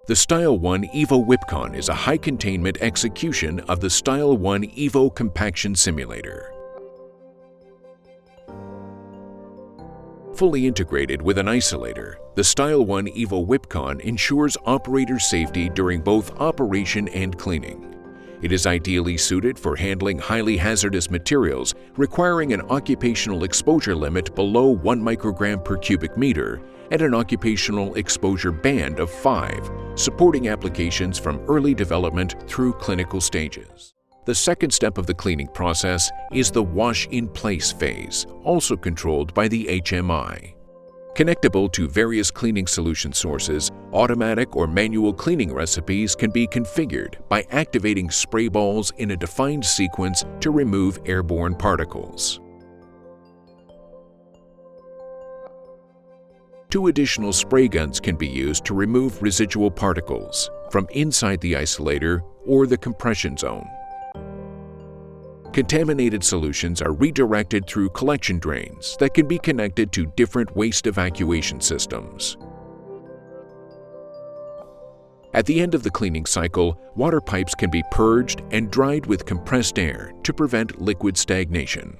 The STYL'ONE Evo WipCon is a high-containment execution of the STYL'ONE Evo compaction simulator. Fully integrated with an isolator, the STYL'ONE Evo WipCon ensures operator safety during both operation and cleaning. It is ideally suited for handling highly hazardous materials requiring an occupational exposure limit below 1 microgram per cubic meter and an occupational exposure band of 5, supporting applications from early development through clinical stages. The second step of the cleaning process is the wash-in-place phase, also controlled by the HMI. Connectable to various cleaning solution sources, automatic or manual cleaning recipes can be configured by activating spray balls in a defined sequence to remove airborne particles. 2 additional spray guns can be used to remove residual particles from inside the isolator or the compression zone. Contaminated solutions are redirected through collection drains that can be connected to different waste evacuation systems. At the end of the cleaning cycle, water pipes can be purged and dried with compressed air to prevent liquid stagnation.